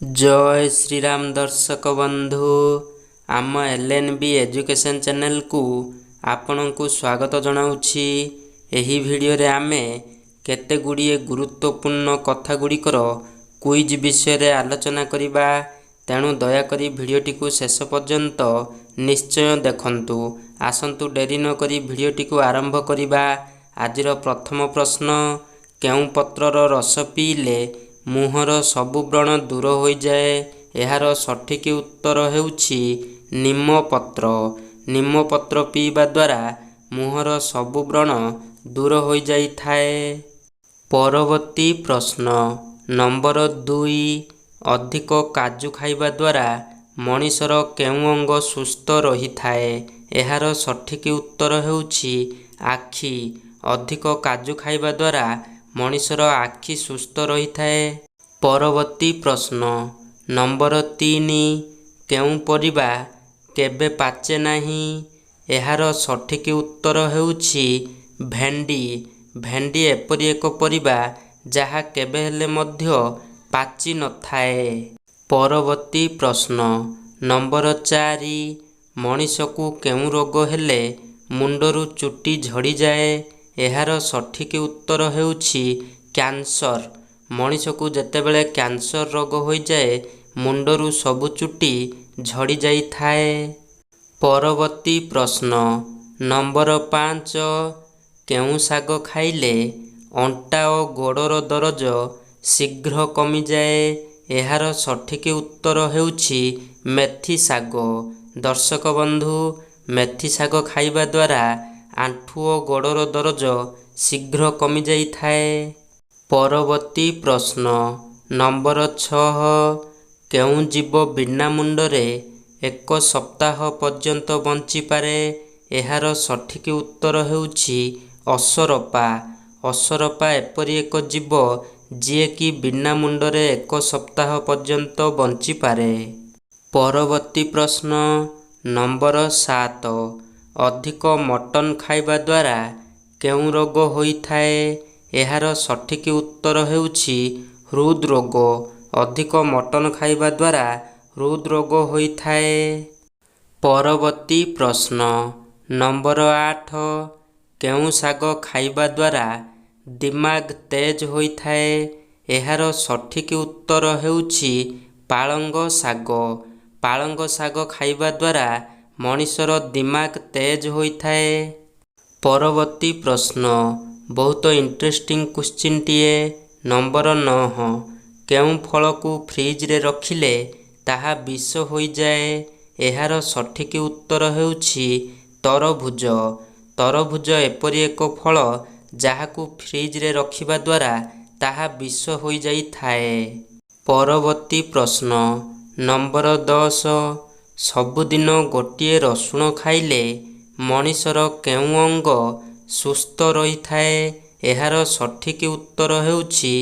जय श्रीराम दर्शक बंधु आम एलएनबी एजुकेशन चैनल को आपण को स्वागत जनाउछि। एही वीडियो रे आमे केते गुड़िए गुरुत्वपूर्ण कथा गुड़िकर क्विज विषय रे आलोचना करिबा। तेणु दयाकरी वीडियोटी को शेष पर्यंत निश्चय देखंतु। आसंतु डेरी न करी वीडियोटी को आरंभ करिबा। आजिर प्रथम प्रश्न, केउ पत्रर रस पीले मुहर सबु व्रण दूर हो जाए? एहार सठिक उत्तर हेउछि नीम पत्र। नीम पत्र पीवा द्वारा मुहर सबु व्रण दूर हो जाई थाए। परवर्ती प्रश्न नंबर 2, अधिक काजू खाइबा द्वारा मनीषर केउ अंग सुस्थ रही थाए? एहार सठिक उत्तर हेउछि आखि। अधिक काजू खाइबा द्वारा मनीषर आखि सुस्थ रही थाए। परवर्ती प्रश्न नंबर 3, केउ परिबा केबे पाचे नाही? एहार सठिक उत्तर हेउछि भेंडी। भेंडी एपरि एक परिबा जहा केबे हेले मध्य पाची न थाए। परवर्ती प्रश्न नंबर 4, मनीष को केउ रोग हेले मुंडरू चुटी झड़ी जाए? एहार सठिक उत्तर हेउछि कैंसर। मनीष को जेतेबेले कैंसर रोग हो जाए मुंडरू सबु चुटी झड़ी जाई थाए। परवर्ती प्रश्न नंबर 5, केउ साग खाइले अंटा और गोड़र दरज शीघ्र कमी जाए? एहार सठिक उत्तर हेउछि मेथी साग। दर्शक बंधु, मेथी साग खाइबा द्वारा आंठू और गोड़र दरज शीघ्र कमी जाई थाए। परवर्ती प्रश्न नंबर 6, केउ जीव बिना मुंडरे 1 सप्ताह पर्यंत बंची पारे? एहार सठिक उत्तर हेउछि असरपा। असरपा एपरि एक जीव जिए कि बिना मुंडरे 1 सप्ताह पर्यंत बंची पारे। परवर्ती प्रश्न नंबर 7, अधिक मटन खाइबा द्वारा केउ रोग होई थाए? एहार सठिक उत्तर हेउछि हृदरोग। अधिक मटन खाइबा द्वारा हृदरोग होई थाए। परवर्ती प्रश्न नंबर 8, केउ साग खाइबा द्वारा दिमाग तेज होई थाए? एहार सठिक उत्तर हेउछि पालंग साग। पालंग साग खाइबा द्वारा मनीषर दिमाग तेज होई थाए। परवर्ती प्रश्न बहुत इंटरेस्टिंग क्वेश्चन टीए। नंबर 9, केउ फल को फ्रिज रे रखिले ताहा विष होई जाए? एहार सठिक उत्तर हेउछि तरभुज। तरभुज एपरि एक फल जाहाकू फ्रिज रे रखिबा द्वारा ताहा विष होई जाई थाए। परवर्ती प्रश्न नंबर 10, सबुदिन गोटिए रसुण खाइले मनीषर केउ अंग सुस्थ रही थाए? एहार सठिक उत्तर हेउछि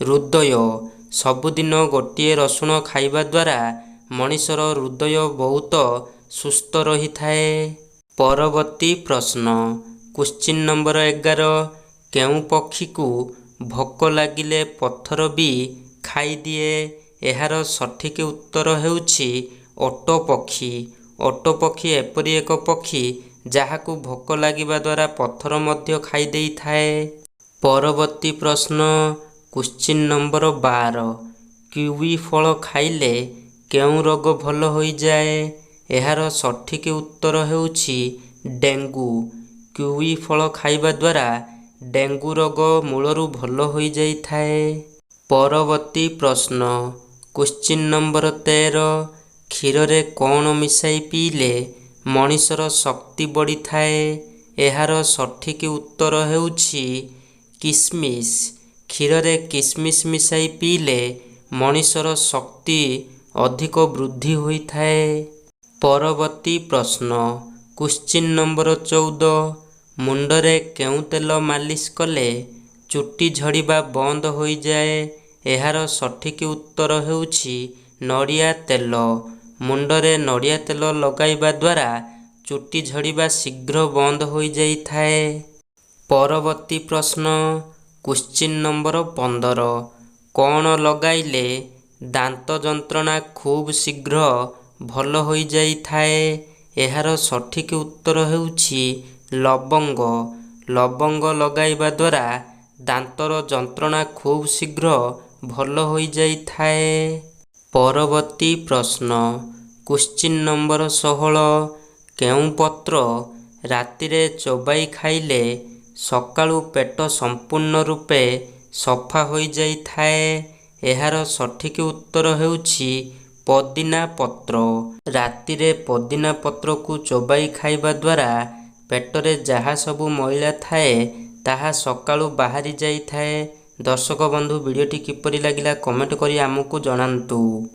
हृदय। सबुदिन गोटिए रसुण खाइबा द्वारा मनीषर हृदय बहुत सुस्थ रही थाए। परवर्ती प्रश्न क्वेश्चन नंबर 11, केउ पक्षी को भोक लागिले पत्थर भी खाई दिए? एहार सठिक उत्तर हेउछि ओटो पक्षी। ओटो पक्षी एपरि एक पक्षी जाहाकू भोक लागिबा द्वारा पत्थर मध्य खाई देई थाए। परवर्ती प्रश्न क्वेश्चन नंबर 12, किवी फल खाइले केउ रोग भल होई जाए? एहार सठिक उत्तर हेउछि डेंगू। किवी फल खाइबा द्वारा डेंगू रोग मूलरू भल होई जाई थाए। परवर्ती प्रश्न क्वेश्चन नंबर 13, क्षीर रे कौन मिसाई पीले मनीषर शक्ति बढ़ी थाए? एहार सठिक उत्तर हेउछि किसमिस। क्षीर रे किसमिस मिसाई पीले मनीषर शक्ति अधिक वृद्धि होई थाए। परवर्ती प्रश्न क्वेश्चन नंबर 14, मुंडरे केउ तेल मालिश कले चुटी झड़ीबा बंद होई जाए? एहार सठिक उत्तर हेउछि नड़िया तेल। मुंडरे नड़िया तेल लगाइबा द्वारा चुटी झड़ीबा शीघ्र बंद होई जाई थाए। परवर्ती प्रश्न क्वेश्चन नंबर 15, कौन लगाइले ଦାନ୍ତ ଯନ୍ତ୍ରଣା ଖୁବ୍ ଶୀଘ୍ର ଭଲ ହୋଇଯାଇଥାଏ। ଏହାର ସଠିକ୍ ଉତ୍ତର ହେଉଛି ଲବଙ୍ଗ। ଲବଙ୍ଗ ଲଗାଇବା ଦ୍ୱାରା ଦାନ୍ତର ଯନ୍ତ୍ରଣା ଖୁବ୍ ଶୀଘ୍ର ଭଲ ହୋଇଯାଇଥାଏ। ପରବର୍ତ୍ତୀ ପ୍ରଶ୍ନ, କ୍ୱେଶ୍ଚିନ୍ ନମ୍ବର 16। କେଉଁ ପତ୍ର ରାତିରେ ଚୋବାଇ ଖାଇଲେ ସକାଳୁ ପେଟ ସମ୍ପୂର୍ଣ୍ଣ ରୂପେ ସଫା ହୋଇଯାଇଥାଏ? ଏହାର ସଠିକ୍ ଉତ୍ତର ହେଉଛି ପୋଦିନା ପତ୍ର। ରାତିରେ ପୋଦିନା ପତ୍ରକୁ ଚୋବାଇ ଖାଇବା ଦ୍ୱାରା ପେଟରେ ଯାହା ସବୁ ମଇଳା ଥାଏ ତାହା ସକାଳୁ ବାହାରି ଯାଇଥାଏ। ଦର୍ଶକ ବନ୍ଧୁ, ଭିଡ଼ିଓଟି କିପରି ଲାଗିଲା କମେଣ୍ଟ କରି ଆମକୁ ଜଣାନ୍ତୁ।